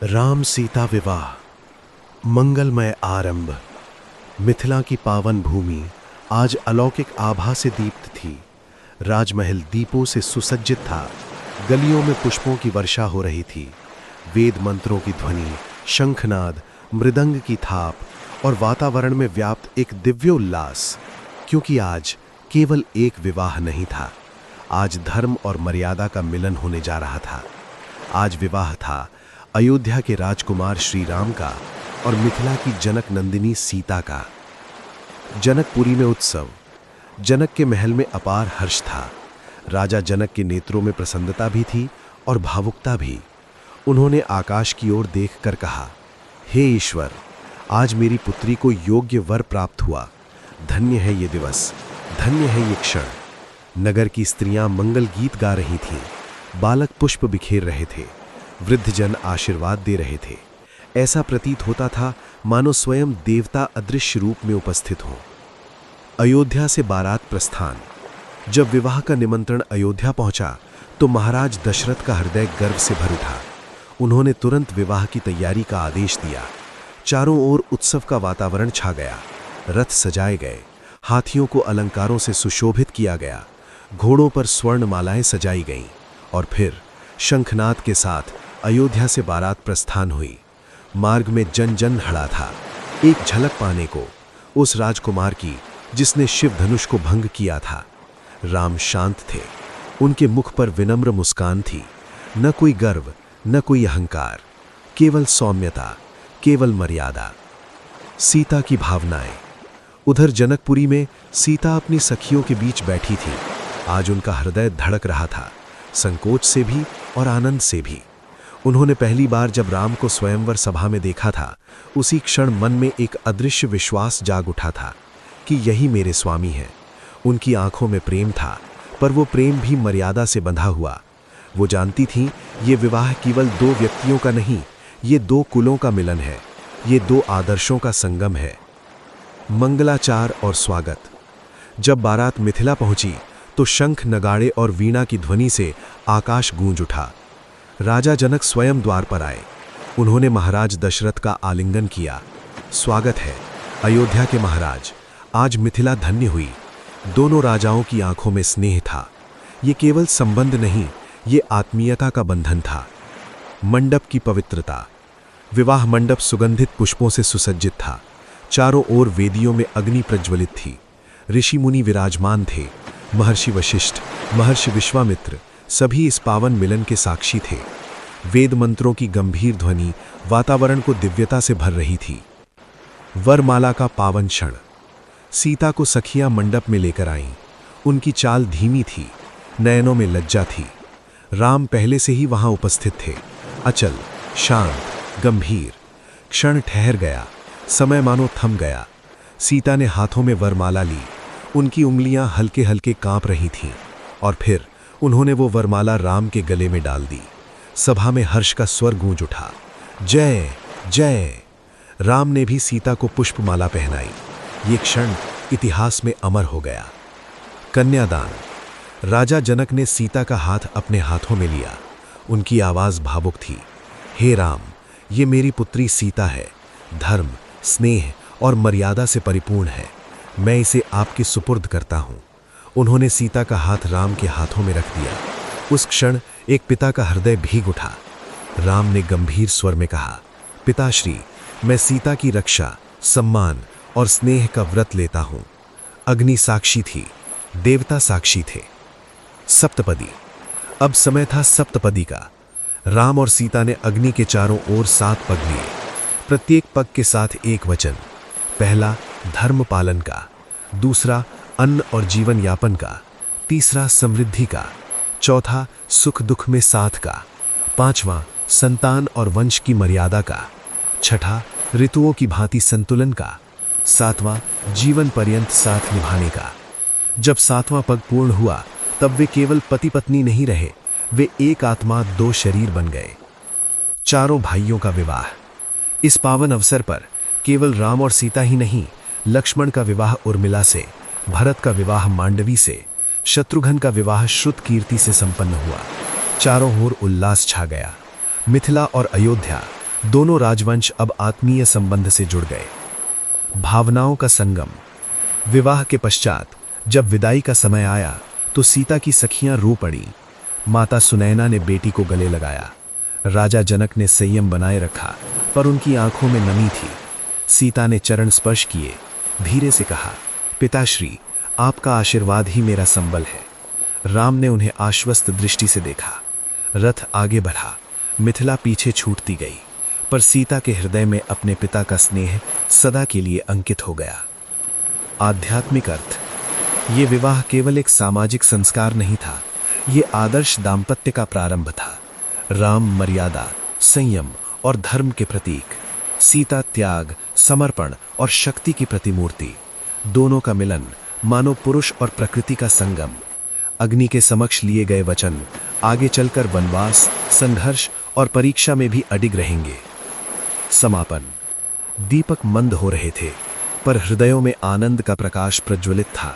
राम सीता विवाह मंगलमय आरंभ। मिथिला की पावन भूमि आज अलौकिक आभा से दीप्त थी। राजमहल दीपों से सुसज्जित था। गलियों में पुष्पों की वर्षा हो रही थी। वेद मंत्रों की ध्वनि, शंखनाद, मृदंग की थाप और वातावरण में व्याप्त एक दिव्य उल्लास। क्योंकि आज केवल एक विवाह नहीं था, आज धर्म और मर्यादा का मिलन होने जा रहा था। आज विवाह था अयोध्या के राजकुमार श्री राम का और मिथिला की जनक नंदिनी सीता का। जनकपुरी में उत्सव। जनक के महल में अपार हर्ष था। राजा जनक के नेत्रों में प्रसन्नता भी थी और भावुकता भी। उन्होंने आकाश की ओर देखकर कहा, हे ईश्वर, आज मेरी पुत्री को योग्य वर प्राप्त हुआ। धन्य है ये दिवस, धन्य है ये क्षण। नगर की स्त्रियां मंगल गीत गा रही थीं। बालक पुष्प बिखेर रहे थे। वृद्धजन आशीर्वाद दे रहे थे। ऐसा प्रतीत होता था मानो स्वयं देवता अदृश्य रूप में उपस्थित हों। अयोध्या से बारात प्रस्थान। जब विवाह का निमंत्रण अयोध्या पहुंचा तो महाराज दशरथ का हृदय गर्व से भर उठा। उन्होंने तुरंत विवाह की तैयारी का आदेश दिया। चारों ओर उत्सव का वातावरण छा गया। रथ सजाए गए, हाथियों को अलंकारों से सुशोभित किया गया, घोड़ों पर स्वर्ण मालाएं सजाई गईं और फिर शंखनाद के साथ अयोध्या से बारात प्रस्थान हुई। मार्ग में जन जन खड़ा था, एक झलक पाने को, उस राजकुमार की जिसने शिव धनुष को भंग किया था। राम शांत थे। उनके मुख पर विनम्र मुस्कान थी। न कोई गर्व, न कोई अहंकार, केवल सौम्यता, केवल मर्यादा। सीता की भावनाएं। उधर जनकपुरी में सीता अपनी सखियों के बीच बैठी थी। आज उनका हृदय धड़क रहा था, संकोच से भी और आनंद से भी। उन्होंने पहली बार जब राम को स्वयंवर सभा में देखा था, उसी क्षण मन में एक अदृश्य विश्वास जाग उठा था कि यही मेरे स्वामी हैं। उनकी आंखों में प्रेम था, पर वो प्रेम भी मर्यादा से बंधा हुआ। वो जानती थीं ये विवाह केवल दो व्यक्तियों का नहीं, ये दो कुलों का मिलन है, ये दो आदर्शों का संगम है। मंगलाचार और स्वागत। जब बारात मिथिला पहुंची तो शंख, नगाड़े और वीणा की ध्वनि से आकाश गूंज उठा। राजा जनक स्वयं द्वार पर आए। उन्होंने महाराज दशरथ का आलिंगन किया। स्वागत है अयोध्या के महाराज, आज मिथिला धन्य हुई। दोनों राजाओं की आंखों में स्नेह था। ये केवल संबंध नहीं, ये आत्मीयता का बंधन था। मंडप की पवित्रता। विवाह मंडप सुगंधित पुष्पों से सुसज्जित था। चारों ओर वेदियों में अग्नि प्रज्वलित थी। ऋषि मुनि विराजमान थे। महर्षि वशिष्ठ, महर्षि विश्वामित्र सभी इस पावन मिलन के साक्षी थे। वेद मंत्रों की गंभीर ध्वनि वातावरण को दिव्यता से भर रही थी। वरमाला का पावन क्षण। सीता को सखियां मंडप में लेकर आईं। उनकी चाल धीमी थी, नयनों में लज्जा थी। राम पहले से ही वहां उपस्थित थे, अचल, शांत, गंभीर। क्षण ठहर गया, समय मानो थम गया। सीता ने हाथों में वरमाला ली। उनकी उंगलियां हल्के हल्के कांप रही थीं और फिर उन्होंने वो वरमाला राम के गले में डाल दी। सभा में हर्ष का स्वर गूंज उठा, जय जय। राम ने भी सीता को पुष्पमाला पहनाई। ये क्षण इतिहास में अमर हो गया। कन्यादान। राजा जनक ने सीता का हाथ अपने हाथों में लिया। उनकी आवाज भावुक थी, हे राम, ये मेरी पुत्री सीता है। धर्म, स्नेह और मर्यादा से परिपूर्ण है। मैं इसे आपके सुपुर्द करता हूं। उन्होंने सीता का हाथ राम के हाथों में रख दिया। उस क्षण एक पिता का हृदय भीग उठा। राम ने गंभीर स्वर में कहा, पिताश्री, मैं सीता की रक्षा, सम्मान और स्नेह का व्रत लेता हूं। अग्नि साक्षी थी, देवता साक्षी थे। सप्तपदी। अब समय था सप्तपदी का। राम और सीता ने अग्नि के चारों ओर 7 पग लिए। प्रत्येक पग के साथ एक वचन। पहला धर्म पालन का, दूसरा अन्न और जीवन यापन का, तीसरा समृद्धि का, चौथा सुख दुख में साथ का, पांचवा संतान और वंश की मर्यादा का, छठा ऋतुओं की भांति संतुलन का, सातवां जीवन पर्यंत साथ निभाने का। जब 7वां पग पूर्ण हुआ तब वे केवल पति पत्नी नहीं रहे, वे एक आत्मा 2 शरीर बन गए। चारों भाइयों का विवाह। इस पावन अवसर पर केवल राम और सीता ही नहीं, लक्ष्मण का विवाह उर्मिला से, भरत का विवाह मांडवी से, शत्रुघ्न का विवाह श्रुत कीर्ति से संपन्न हुआ। चारों ओर उल्लास छा गया। मिथिला और अयोध्या दोनों राजवंश अब आत्मीय संबंध से जुड़ गए। भावनाओं का संगम। विवाह के पश्चात जब विदाई का समय आया तो सीता की सखियां रो पड़ी। माता सुनैना ने बेटी को गले लगाया। राजा जनक ने संयम बनाए रखा, पर उनकी आंखों में नमी थी। सीता ने चरण स्पर्श किए, धीरे से कहा, पिताश्री, आपका आशीर्वाद ही मेरा संबल है। राम ने उन्हें आश्वस्त दृष्टि से देखा। रथ आगे बढ़ा, मिथिला पीछे छूटती गई, पर सीता के हृदय में अपने पिता का स्नेह सदा के लिए अंकित हो गया। आध्यात्मिक अर्थ। ये विवाह केवल एक सामाजिक संस्कार नहीं था, ये आदर्श दाम्पत्य का प्रारंभ था। राम मर्यादा, संयम और धर्म के प्रतीक, सीता त्याग, समर्पण और शक्ति की प्रतिमूर्ति। दोनों का मिलन मानो पुरुष और प्रकृति का संगम। अग्नि के समक्ष लिए गए वचन आगे चलकर वनवास, संघर्ष और परीक्षा में भी अडिग रहेंगे। समापन। दीपक मंद हो रहे थे, पर हृदयों में आनंद का प्रकाश प्रज्वलित था।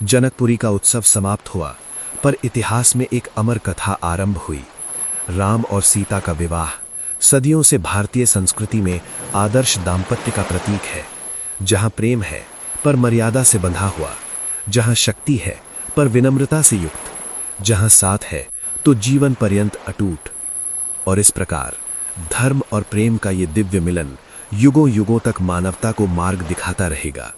जनकपुरी का उत्सव समाप्त हुआ, पर इतिहास में एक अमर कथा आरंभ हुई। राम और सीता का विवाह सदियों से भारतीय संस्कृति में आदर्श दाम्पत्य का प्रतीक है, जहां प्रेम है पर मर्यादा से बंधा हुआ, जहां शक्ति है पर विनम्रता से युक्त, जहां साथ है तो जीवन पर्यंत अटूट। और इस प्रकार धर्म और प्रेम का ये दिव्य मिलन युगों युगों तक मानवता को मार्ग दिखाता रहेगा।